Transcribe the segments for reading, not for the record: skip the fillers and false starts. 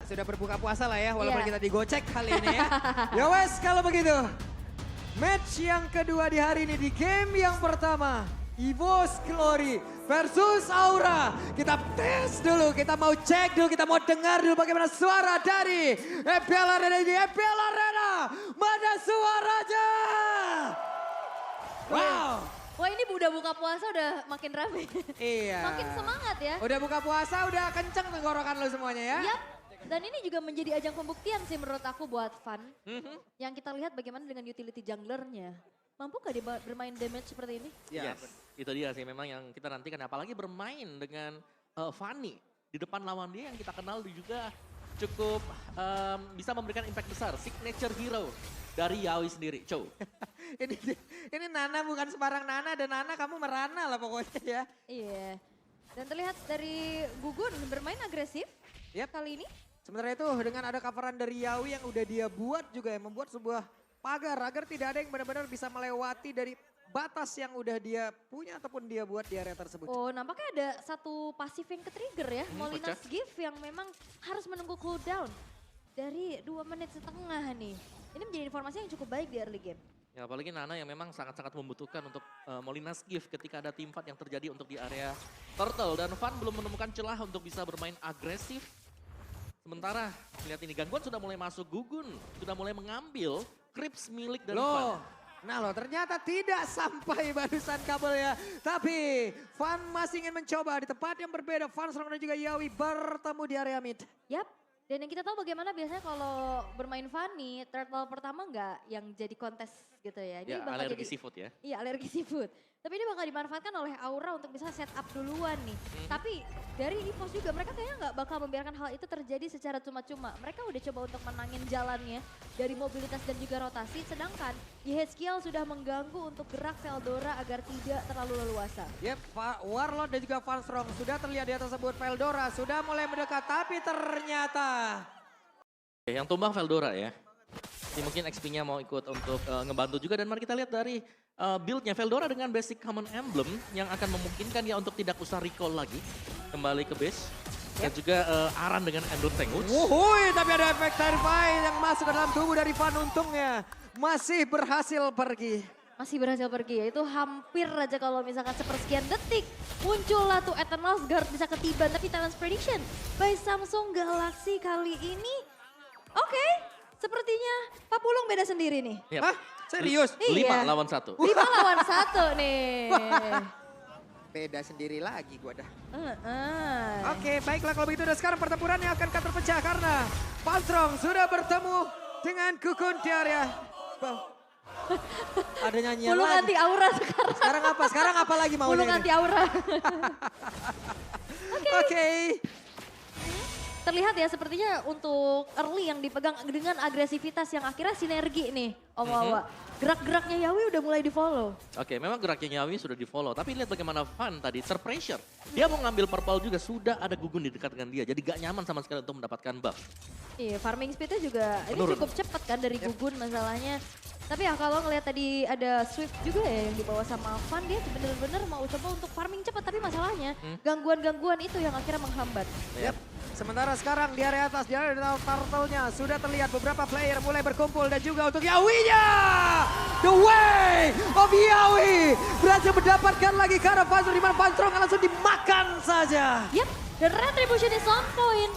sudah berbuka puasa lah ya, walaupun Iya. kita digocek kali ini ya. Ya wes, kalau begitu. Match yang kedua di hari ini di game yang pertama. EVOS Glory versus Aura. Kita tes dulu, kita mau cek dulu, kita mau dengar dulu bagaimana suara dari EPL Arena ini. EPL Arena, mana suaranya? Wow. Wah ini udah buka puasa udah makin rame. Iya. Makin semangat ya. Udah buka puasa, udah kenceng tenggorokan lo semuanya ya. Yap. Dan ini juga menjadi ajang pembuktian sih menurut aku buat Fun. Yang kita lihat bagaimana dengan utility junglernya. Mampu gak dia bermain damage seperti ini? Yes, itu dia sih memang yang kita nantikan. Apalagi bermain dengan Fanny. Di depan lawan dia yang kita kenal juga cukup bisa memberikan impact besar. Signature hero dari Yawi sendiri. Chow. ini Nana bukan sembarang Nana, dan Nana kamu merana lah pokoknya ya. Iya. Dan terlihat dari Gugun bermain agresif kali ini. Sementara itu dengan ada coveran dari Yawi yang udah dia buat juga ya, membuat sebuah pagar agar tidak ada yang benar-benar bisa melewati dari batas yang udah dia punya ataupun dia buat di area tersebut. Oh nampaknya ada satu pasif yang ke-trigger ya. Molina's Gift yang memang harus menunggu cooldown dari 2 menit setengah nih. Ini menjadi informasi yang cukup baik di early game. Ya apalagi Nana yang memang sangat-sangat membutuhkan untuk Molina's Gift ketika ada team fight yang terjadi untuk di area Turtle. Dan Fun belum menemukan celah untuk bisa bermain agresif. Sementara lihat ini gangguan sudah mulai masuk, Gugun sudah mulai mengambil creeps milik dari Fun. Nah loh, ternyata tidak sampai barusan kabelnya. Tapi Fun masih ingin mencoba di tempat yang berbeda. Fun dan juga Yawi bertemu di area mid. Yap. Dan yang kita tahu bagaimana biasanya kalau bermain Fanny, turtle pertama nggak yang jadi kontes gitu ya. Ya bakal alergi jadi, seafood ya. Iya alergi seafood. Tapi ini bakal dimanfaatkan oleh Aura untuk bisa set up duluan nih. Tapi dari EVOS juga mereka kayaknya nggak bakal membiarkan hal itu terjadi secara cuma-cuma. Mereka udah coba untuk menangin jalannya dari mobilitas dan juga rotasi. Sedangkan Yehezkiel sudah mengganggu untuk gerak Veldora agar tidak terlalu leluasa. Yep, Warlord dan juga Van Strong sudah terlihat di atas tersebut. Veldora sudah mulai mendekat, tapi ternyata Yang tumbang Veldora ya. Ini mungkin XP-nya mau ikut untuk ngebantu juga. Dan mari kita lihat dari build-nya Veldora dengan basic common emblem yang akan memungkinkan dia untuk tidak usah recall lagi. Kembali ke base. Dan juga Aran dengan Endure Tenguts. wuhui, tapi ada efek Terrify yang masuk ke dalam tubuh dari Van, untungnya masih berhasil pergi. Masih berhasil pergi ya, itu hampir aja kalau misalkan sepersekian detik muncullah tuh Eternal's Guard bisa ketiban. Tapi Talent's Prediction by Samsung Galaxy kali ini oke, sepertinya Pak Pulung beda sendiri nih. Yap. Hah? Serius? 5 Iya. lawan 1. 5 lawan 1 nih. Beda sendiri lagi gua dah. Heeh. Oke, baiklah kalau begitu. Dan sekarang pertempuran yang akan terpecah karena Van Strong sudah bertemu dengan Gugun di area. Ada nyanyian Pulung lagi. anti aura sekarang. Sekarang apa? Sekarang apa lagi maunya Pulung ini? anti aura. Oke. Terlihat ya sepertinya untuk early yang dipegang dengan agresivitas yang akhirnya sinergi nih Om Wawa. Gerak-geraknya Yawi udah mulai di follow. Oke, memang geraknya Yawi sudah di follow. Tapi lihat bagaimana Fun tadi terpressure. Dia mau ngambil purple juga, sudah ada Gugun di dekat dengan dia. Jadi gak nyaman sama sekali untuk mendapatkan buff. Iya, farming speednya juga Menurun. ini cukup cepat kan dari Gugun masalahnya. Tapi ya kalau ngelihat tadi ada Swift juga ya yang dibawa sama Fun, dia bener-bener mau coba untuk farming cepat. Tapi masalahnya gangguan-gangguan itu yang akhirnya menghambat. Yap. Sementara sekarang di area atas, di area turtle-nya sudah terlihat beberapa player mulai berkumpul dan juga untuk Yawinya. The way of Yawi berhasil mendapatkan lagi karena Van di mana Van Strong langsung dimakan saja. Yap, dan retribution is on point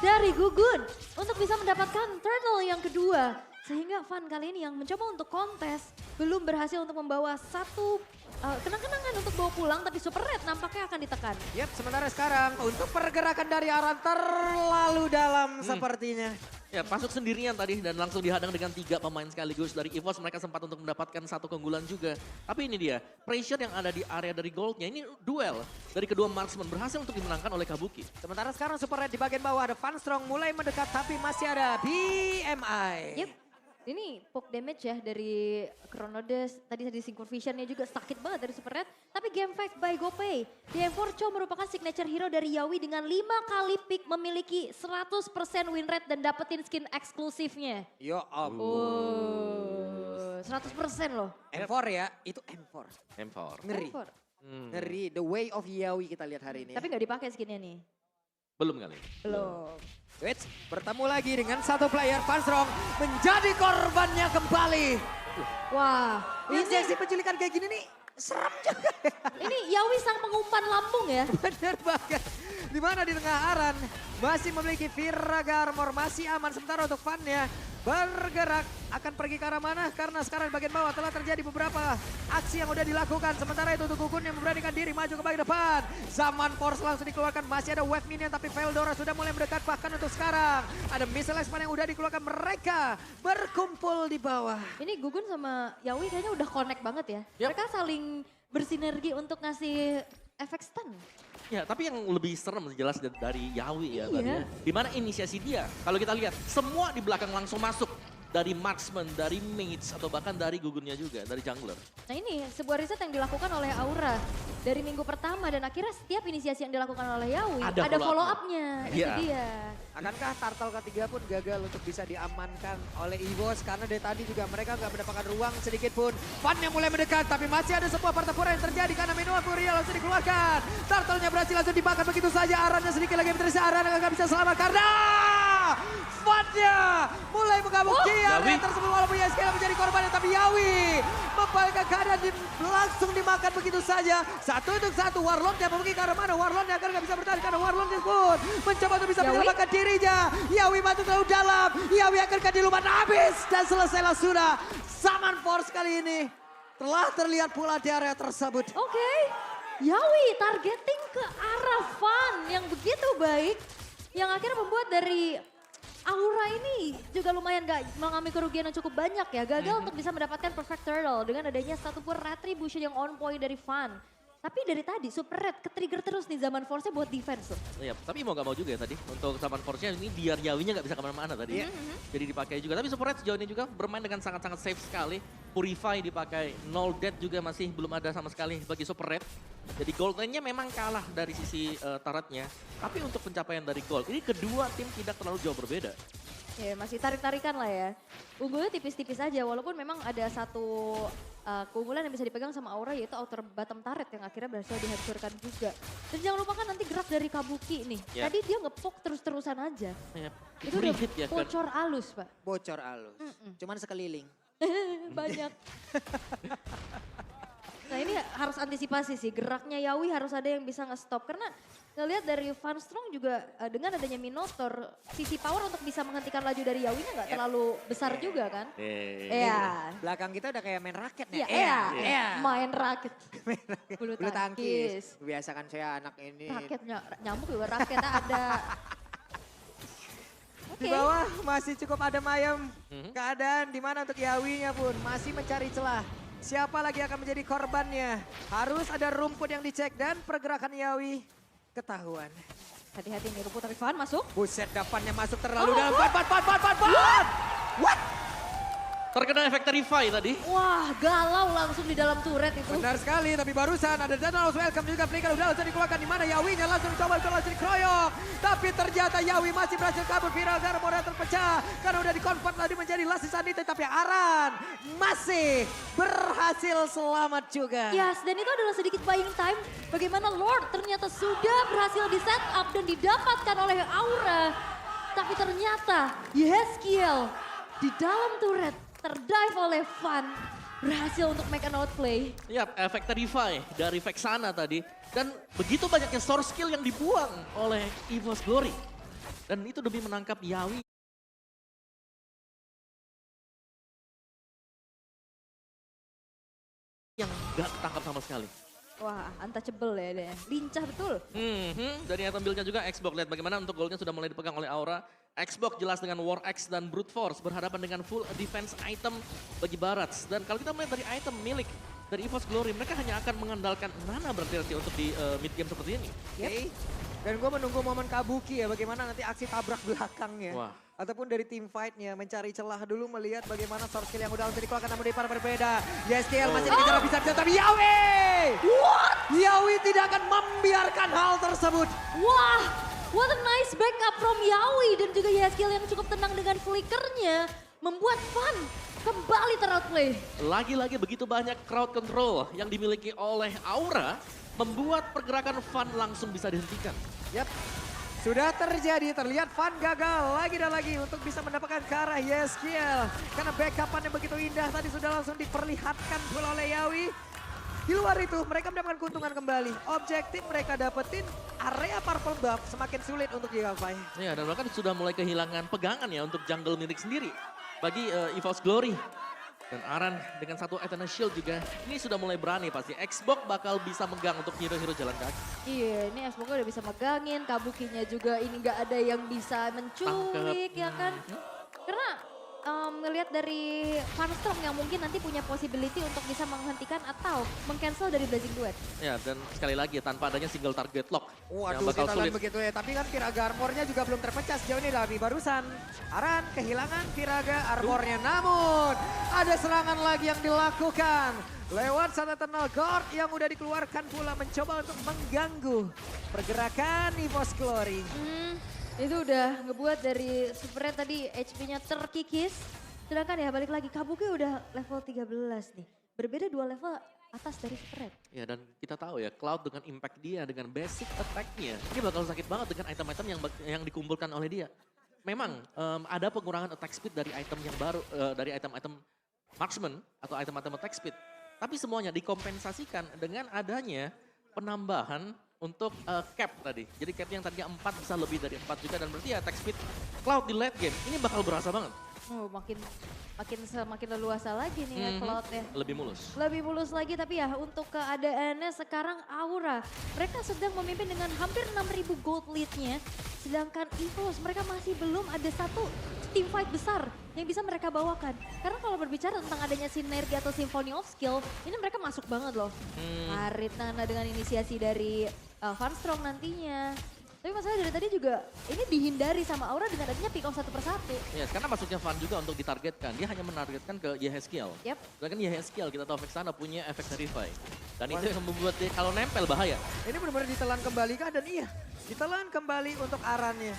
dari Gugun untuk bisa mendapatkan turtle yang kedua. Sehingga Van kali ini yang mencoba untuk kontes belum berhasil untuk membawa satu kenang-kenangan untuk bawa pulang, tapi Super Red nampaknya akan ditekan. Yap, sementara sekarang untuk pergerakan dari Aran terlalu dalam sepertinya. Ya, masuk sendirian tadi dan langsung dihadang dengan 3 pemain sekaligus dari EVOS. Mereka sempat untuk mendapatkan satu keunggulan juga. Tapi ini dia, pressure yang ada di area dari goldnya. Ini duel dari kedua marksman berhasil untuk dimenangkan oleh Kabuki. Sementara sekarang Super Red di bagian bawah ada Van Strong mulai mendekat tapi masih ada BMI. Yep. Ini poke damage ya dari Chronodes, tadi Synchro Vision-nya juga sakit banget dari Super Red. Tapi game fight by GoPay, DM4Cho merupakan signature hero dari Yawi dengan 5 kali pick memiliki 100% win rate dan dapetin skin eksklusifnya. Yo Oh, 100% loh. M4 ya, itu M4. M4. Ngeri. M4. Ngeri, the way of Yawi kita lihat hari ini. Tapi nggak dipakai skinnya nih. Belum kali. Belum. Wits bertemu lagi dengan satu player Fanstrong menjadi korbannya kembali. Wah, Ini ini aksi penculikan kayak gini nih serem juga ya. ini Yawi sang pengumpan lambung ya. Bener banget. Dimana di tengah Aran masih memiliki Viraga Armor, masih aman sementara untuk Van-nya bergerak akan pergi ke arah mana karena sekarang di bagian bawah telah terjadi beberapa aksi yang udah dilakukan. Sementara itu untuk Gugun yang memberanikan diri maju ke bagian depan. Zaman Force langsung dikeluarkan, masih ada wave minion tapi Veldora sudah mulai mendekat bahkan untuk sekarang. Ada missile expand yang udah dikeluarkan, mereka berkumpul di bawah. Ini Gugun sama Yawi kayaknya udah connect banget ya. Yap. Mereka saling bersinergi untuk ngasih efek stun. Ya, tapi yang lebih serem jelas dari Yawi ya Iya. tadi. Dimana inisiasi dia, kalau kita lihat semua di belakang langsung masuk. Dari marksman, dari mages, atau bahkan dari gugunnya juga, dari jungler. Nah ini sebuah riset yang dilakukan oleh Aura dari minggu pertama dan akhirnya setiap inisiasi yang dilakukan oleh Yawi Ada ada follow follow up-nya. up-nya. Itu Iya. dia. Akankah turtle ketiga pun gagal untuk bisa diamankan oleh EVOS karena dari tadi juga mereka nggak mendapatkan ruang sedikit pun. Van yang mulai mendekat tapi masih ada sebuah pertempuran yang terjadi karena Minoa Furia langsung dikeluarkan. Turtle-nya berhasil langsung dibakar begitu saja. Arannya sedikit lagi tersisa, Aran nggak bisa selamat karena Van-nya mulai mengamuk di area Yawi. tersebut walaupun Yaskiel menjadi korbannya tapi Yawi membalikkan keadaan langsung dimakan begitu saja. Satu untuk satu, Warlord-nya pergi ke arah mana? Warlord-nya akan nggak bisa bertahan karena Warlord-nya pun mencoba untuk bisa Yawi. menyelamatkan dirinya. Yawi masuk terlalu dalam, Yawi akan dilumat habis dan selesailah sudah. Zaman Force kali ini telah terlihat pula di area tersebut. Oke, Yawi targeting ke arah Van yang begitu baik. Yang akhirnya membuat dari Aura ini juga lumayan gak mengalami kerugian yang cukup banyak ya. Gagal untuk bisa mendapatkan perfect turtle dengan adanya satu pun retribution yang on point dari Van. Tapi dari tadi Super Red ke-trigger terus nih zaman Force-nya buat defense tuh. Iya, tapi mau gak mau juga ya tadi. Untuk zaman Force-nya ini biar Yawinya gak bisa kemana-mana tadi. Iya. Jadi dipakai juga. Tapi Super Red sejauh ini juga bermain dengan sangat-sangat safe sekali. Purify dipakai, Null Death juga masih belum ada sama sekali bagi Super Red. Jadi gold line-nya memang kalah dari sisi turret-nya. Tapi untuk pencapaian dari gold, ini kedua tim tidak terlalu jauh berbeda. Ya masih tarik-tarikan lah ya. Unggulnya tipis-tipis aja walaupun memang ada satu keunggulan yang bisa dipegang sama Aura yaitu outer bottom turret yang akhirnya berhasil dihancurkan juga. Dan jangan lupakan nanti gerak dari Kabuki nih. Ya. Tadi dia ngepok terus-terusan aja. Ya, Itu udah hit ya kan. bocor halus Pak. Bocor halus, cuman sekeliling. Banyak. Nah ini harus antisipasi sih, geraknya Yawi harus ada yang bisa nge-stop. Karena ngelihat dari Van Strong juga dengan adanya Minotaur, sisi power untuk bisa menghentikan laju dari Yawinya nggak terlalu besar juga kan. Iya. Belakang kita udah kayak main raket Iya, ya. iya. Main raket. Bulu Bulu tangkis. tangkis. Biasakan saya anak ini. Raketnya, nyamuk juga raketnya ada. Di Oke. bawah masih cukup ada mayem. Keadaan di mana untuk Yawinya pun masih mencari celah. Siapa lagi akan menjadi korbannya? Harus ada rumput yang dicek dan pergerakan Yawi ketahuan. Hati-hati nih rumput dari Van masuk. Buset, dapannya masuk terlalu Oh, dalam. what? What? Terkena efek Terrify tadi. Wah galau langsung di dalam turret itu. Benar sekali, tapi barusan ada Danos welcome juga Flicker udah langsung dikeluarkan di mana Yawinya langsung coba langsung dikeroyok. Tapi ternyata Yawi masih berhasil kabur, Viraga Armor terpecah karena udah dikonvert tadi menjadi Last Sanity, tapi Aran masih berhasil selamat juga. Yes, dan itu adalah sedikit buying time. Bagaimana Lord ternyata sudah berhasil di set up dan didapatkan oleh Aura. Tapi ternyata Yeskiel di dalam turret terdive oleh Van. Berhasil untuk make an outplay. Ya, efek Terrify dari Vexana tadi. Dan begitu banyaknya source skill yang dibuang oleh EVOS Glory. Dan itu demi menangkap Yawi. Yang gak ketangkap sama sekali. Wah, untouchable ya dia. Lincah betul. Dari item build-nya juga Xbox, lihat bagaimana untuk goldnya sudah mulai dipegang oleh Aura. Xbox jelas dengan War Axe dan Brute Force berhadapan dengan full defense item bagi Barats. Dan kalau kita melihat dari item milik dari EVOS Glory, mereka hanya akan mengandalkan Nana berarti untuk di mid game seperti ini. Oke. Dan gue menunggu momen Kabuki ya, bagaimana nanti aksi tabrak belakangnya. Wah. Ataupun dari tim fight-nya, mencari celah dulu melihat bagaimana source skill yang udah langsung dikeluarkan namun dari para berbeda. Yeskiel masih dikejar bisa-bisa, tapi Yawi! What? Yawi tidak akan membiarkan hal tersebut. Wah, what a nice backup from Yawi. Dan juga Yeskiel yang cukup tenang dengan flickernya. Membuat Van kembali teroutplay. Lagi-lagi begitu banyak crowd control yang dimiliki oleh Aura, membuat pergerakan Van langsung bisa dihentikan. Yap. Sudah terjadi, terlihat Van gagal lagi dan lagi untuk bisa mendapatkan ke arah Yeskiel. Karena backup-annya begitu indah, tadi sudah langsung diperlihatkan pula oleh Yawi. Di luar itu, mereka mendapatkan keuntungan kembali. Objektif mereka dapetin area purple buff semakin sulit untuk digapai. Ya, dan bahkan sudah mulai kehilangan pegangan ya untuk jungle milik sendiri bagi EVOS Glory. Dan Aran dengan satu Eternal Shield juga, ini sudah mulai berani pasti. Xbox bakal bisa megang untuk hero-hero jalan kaki. Iya, ini Xbox udah bisa megangin, Kabukinya juga ini nggak ada yang bisa menculik ya kan. Karena ngelihat dari Farstrong yang mungkin nanti punya possibility untuk bisa menghentikan atau meng-cancel dari Blazing Duet. Ya, dan sekali lagi tanpa adanya single target lock yang Waduh, bakal kita sulit. lihat begitu ya. Tapi kan Firaga armornya juga belum terpecah sejauh ini Davi. Barusan Aran kehilangan Firaga armornya. Namun ada serangan lagi yang dilakukan. Lewat satu Eternal Guard yang udah dikeluarkan pula mencoba untuk mengganggu pergerakan EVOS Glory. Itu udah ngebuat dari Super Red tadi HP-nya terkikis. Sedangkan ya balik lagi, Kabuki udah level 13 nih. Berbeda 2 level atas dari Super Red. Ya, dan kita tahu ya, Cloud dengan impact dia, dengan basic attack-nya, ini bakal sakit banget dengan item-item yang dikumpulkan oleh dia. Memang ada pengurangan attack speed dari item yang baru, dari item-item marksman atau item-item attack speed. Tapi semuanya dikompensasikan dengan adanya penambahan untuk cap tadi. Jadi cap yang tadinya 4 bisa lebih dari 4 juga, dan berarti ya attack speed Cloud di late game ini bakal berasa banget. Oh, makin leluasa lagi nih ya Cloud ya. Lebih mulus. Lebih mulus lagi, tapi ya untuk keadaannya sekarang Aura. Mereka sedang memimpin dengan hampir 6.000 gold lead-nya. Sedangkan EVOS mereka masih belum ada satu team fight besar yang bisa mereka bawakan. Karena kalau berbicara tentang adanya sinergi atau symphony of skill, ini mereka masuk banget loh. Harit Nana dengan inisiasi dari Farstrong nantinya. Tapi masalahnya dari tadi juga ini dihindari sama Aura dengan adanya pick off satu persatu. Ya, karena masuknya Van juga untuk ditargetkan. Dia hanya menargetkan ke Yeheskiel. Yep. Sedangkan Yeheskiel kita tahu Vexana punya efek Verify. Dan itu yang membuat dia kalau nempel bahaya. Ini benar-benar ditelan kembali kah? Dan iya, ditelan kembali untuk Arannya.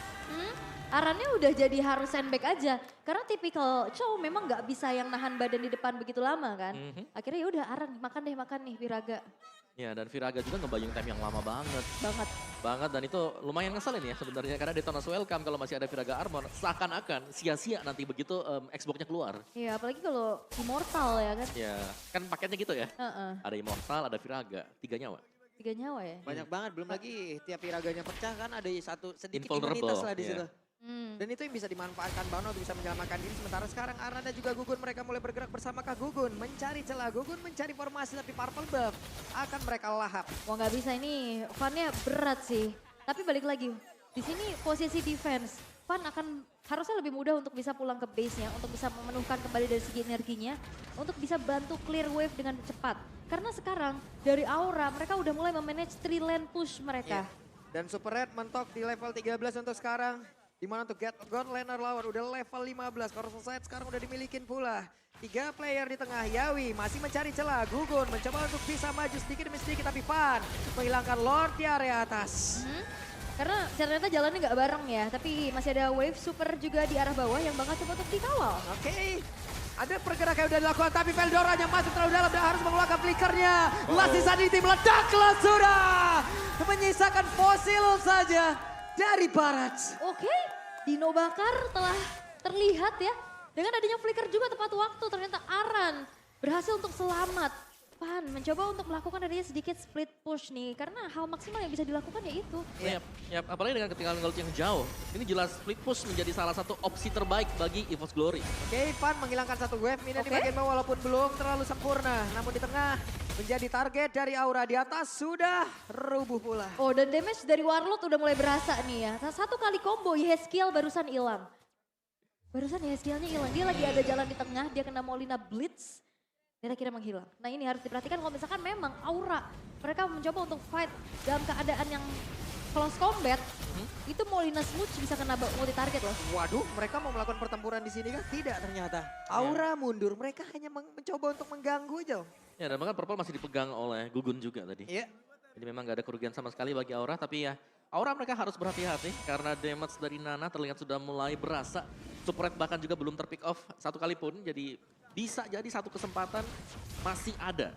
Arannya udah jadi harus sandbag aja. Karena tipikal Chow memang nggak bisa yang nahan badan di depan begitu lama kan. Akhirnya ya udah Aran makan nih Viraga. Ya, dan Viraga juga ngebayung time yang lama banget. Banget. Dan itu lumayan ngeselin ya sebenarnya. Karena Detonas welcome kalau masih ada Viraga Armor. Seakan-akan sia-sia nanti begitu Xbox-nya keluar. Iya apalagi kalau Immortal ya kan. Ya, kan paketnya gitu ya. Heeh. Ada Immortal, ada Viraga, 3 nyawa. 3 nyawa ya. Banyak banget, belum lagi tiap Viraganya pecah kan ada satu sedikit Invulnerable, imunitas lah di iya. situ. Dan itu yang bisa dimanfaatkan Bano untuk bisa menyelamatkan diri. Sementara sekarang Aran dan juga Gugun mereka mulai bergerak bersama Kak Gugun. Mencari celah, Gugun mencari formasi tapi purple buff akan mereka lahap. Wah nggak bisa ini, Van-nya berat sih. Tapi balik lagi, di sini posisi defense, Van akan harusnya lebih mudah untuk bisa pulang ke base-nya, untuk bisa memenuhkan kembali dari segi energinya, untuk bisa bantu clear wave dengan cepat. Karena sekarang dari Aura mereka udah mulai memanage 3 lane push mereka. Dan Super Red mentok di level 13 untuk sekarang. Dimana untuk God Laner lawan udah level 15. Corso Side sekarang udah dimilikin pula. 3 player di tengah. Yawi masih mencari celah. Gugun mencoba untuk bisa maju sedikit demi sedikit. Tapi Van menghilangkan Lord di area atas. Karena ternyata jalannya nggak bareng ya, tapi masih ada wave super juga di arah bawah yang bakal coba untuk dikawal. Oke. Ada pergerakan yang udah dilakukan. Tapi Veldora yang masuk terlalu dalam dan harus mengeluarkan flickernya. Last Insanity meledaklah sudah. Menyisakan fosil saja dari Barat. Oke, Dino Bakar telah terlihat ya. Dengan adanya flicker juga tepat waktu, ternyata Aran berhasil untuk selamat. Van mencoba untuk melakukan adanya sedikit split push nih. Karena hal maksimal yang bisa dilakukan ya itu. Ya, apalagi dengan ketinggalan gold yang jauh. Ini jelas split push menjadi salah satu opsi terbaik bagi EVOS Glory. Oke, Van menghilangkan satu wave minion di Oke. bagian bawah walaupun belum terlalu sempurna. Namun di tengah menjadi target dari Aura. Di atas sudah rubuh pula. Oh dan damage dari Warlord udah mulai berasa nih ya. Satu kali combo Yeskiel barusan hilang. Barusan Yeskielnya hilang. Dia lagi ada jalan di tengah, dia kena Molina Blitz. Dan akhirnya menghilang. Nah ini harus diperhatikan kalau misalkan memang Aura. Mereka mencoba untuk fight dalam keadaan yang close combat. Itu Molina Smooch bisa kena multi target loh. Waduh, mereka mau melakukan pertempuran di sini kan? Tidak ternyata. Aura mundur, mereka hanya mencoba untuk mengganggu aja. Ya, dan bahkan Purple masih dipegang oleh Gugun juga tadi. Iya. Jadi memang gak ada kerugian sama sekali bagi Aura, tapi ya Aura mereka harus berhati-hati karena damage dari Nana terlihat sudah mulai berasa. Super Red bahkan juga belum terpick off satu kali pun, jadi bisa jadi satu kesempatan masih ada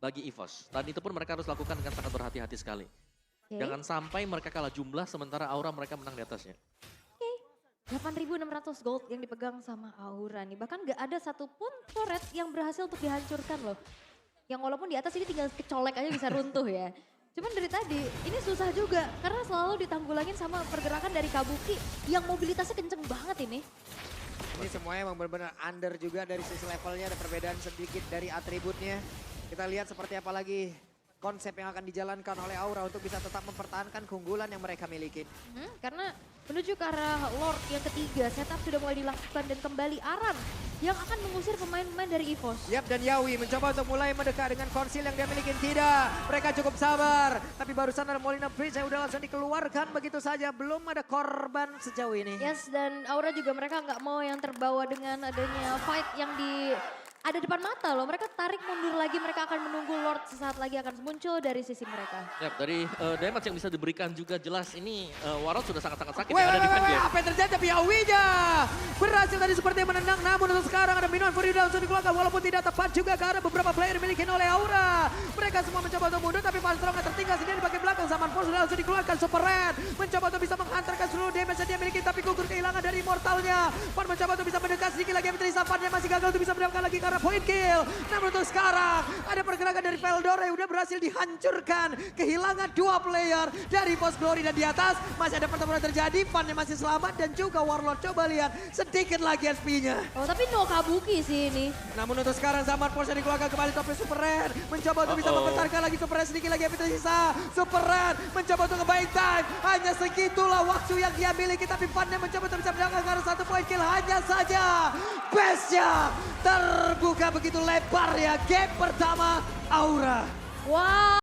bagi EVOS. Dan itu pun mereka harus lakukan dengan sangat berhati-hati sekali. Oke. Jangan sampai mereka kalah jumlah sementara Aura mereka menang di atasnya. 8.600 gold yang dipegang sama Aura nih. Bahkan gak ada satupun turret yang berhasil untuk dihancurkan loh. Yang walaupun di atas ini tinggal kecolek aja bisa runtuh ya. Cuman dari tadi ini susah juga karena selalu ditanggulangin sama pergerakan dari Kabuki yang mobilitasnya kenceng banget ini. Ini semuanya emang benar-benar under juga dari sisi levelnya. Ada perbedaan sedikit dari atributnya. Kita lihat seperti apa lagi konsep yang akan dijalankan oleh Aura untuk bisa tetap mempertahankan keunggulan yang mereka miliki. Karena menuju ke arah Lord yang ketiga, setup sudah mulai dilakukan dan kembali Aram yang akan mengusir pemain-pemain dari EVOS. Yap, dan Yawi mencoba untuk mulai mendekat dengan konsil yang dia miliki. Tidak, mereka cukup sabar. Tapi barusan ada Molina Bridge yang udah langsung dikeluarkan begitu saja. Belum ada korban sejauh ini. Yes, dan Aura juga mereka nggak mau yang terbawa dengan adanya fight yang ada depan mata loh. Mereka tarik mundur lagi, mereka akan menunggu Lord sesaat lagi akan muncul dari sisi mereka. Yap, dari damage yang bisa diberikan juga jelas ini Warlord sudah sangat-sangat sakit Weh, yang ada di fan game. apa yang terjadi? Tapi Yawinya berhasil tadi seperti menendang. Namun untuk sekarang ada minuman Fury langsung dikeluarkan. Walaupun tidak tepat juga ke arah beberapa player dimiliki oleh Aura. Mereka semua mencoba untuk mundur tapi Panstrong tertinggal sendiri di bagian belakang. Zaman Force sudah langsung dikeluarkan. Super Red mencoba untuk bisa menghantarkan seluruh damage yang dia miliki. Tapi gugur kehilangan dari Immortalnya. Pan mencoba untuk bisa mendekat sedikit lagi. Tapi Safannya masih gagal untuk bisa mendapatkan lagi ke arah point kill. Namun untuk sekarang ada pergerakan dari Veldor yang udah berhasil dihancurkan. Kehilangan 2 player dari Boss Glory dan di atas masih ada pertempuran terjadi. Fannya masih selamat dan juga Warlord coba lihat sedikit lagi SP-nya. Oh tapi no Kabuki sih ini. Namun untuk sekarang Zaman Force dikeluarkan kembali topnya Super Red. Mencoba untuk bisa mempertahankan lagi Super Red sedikit lagi yang tersisa. Super Red mencoba untuk ngebaik time. Hanya segitulah waktu yang dia miliki. Tapi Fannya mencoba untuk bisa mendapatkan karena 1 point kill. Hanya saja base-nya terbuka begitu lebar ya. Game pertama Aura. Wow.